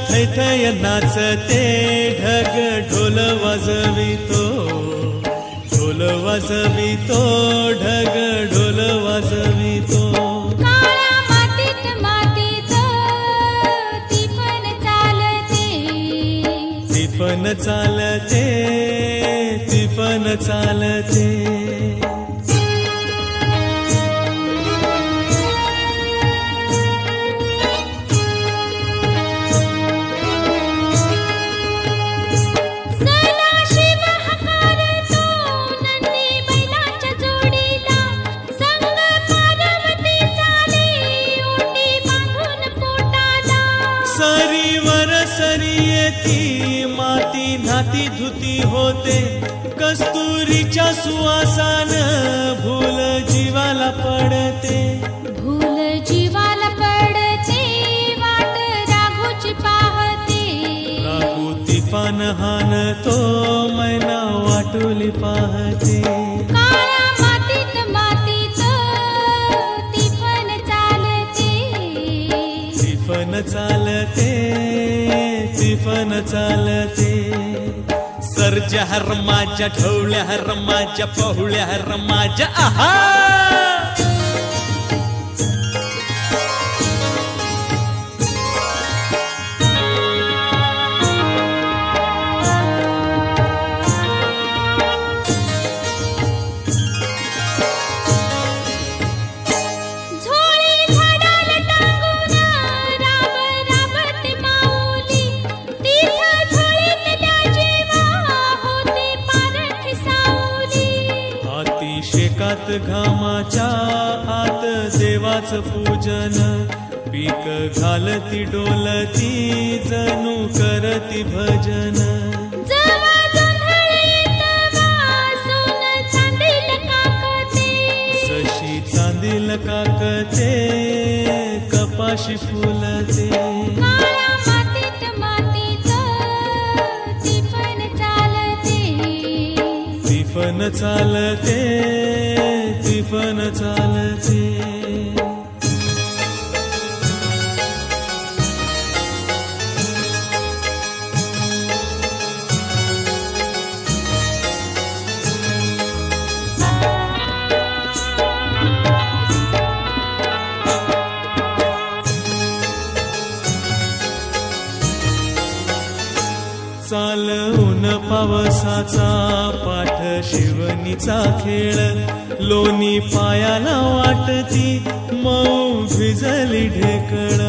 थैथय नाचते ढग ढोल वाजवितो, ढोल वाजवितो ढग ढोल वाजवितो. काळ्या मातीत मातीत ती पण चालते, ती पण चालते, ती पण चालते. सरीवर सरी येती माती नाती धुती होते, कस्तुरीच्या सुवासान भूल जीवाला पडते, भूल जीवाला पडते. वाट राघूची पाहते, राघू तिफान हाणतो मैना वाटुली पाहते. काळ्या मातीत मातीत ती पण चालते, ती पण चालते, ती पण चालते. सरजा रमाच्या ढवळ्या रमाच्या पहुळ्या रमाच्या आहा. शेकात घामाच्या आत देवाचं पूजन, पीक घालती डोलती जणू करती भजन. जवा जोंधळ येतवा सोन चांदील काकते, जशी चांदील काकते कपाशी फुलते. काळ्या मातीत मातीत ती पण चालते, ती पण चालते, ती पण चालते. चालवून पावसाचा पाठ शिवणीचा खेळ, लोणी पायाला वाटती मऊ भिजली ढेकळ.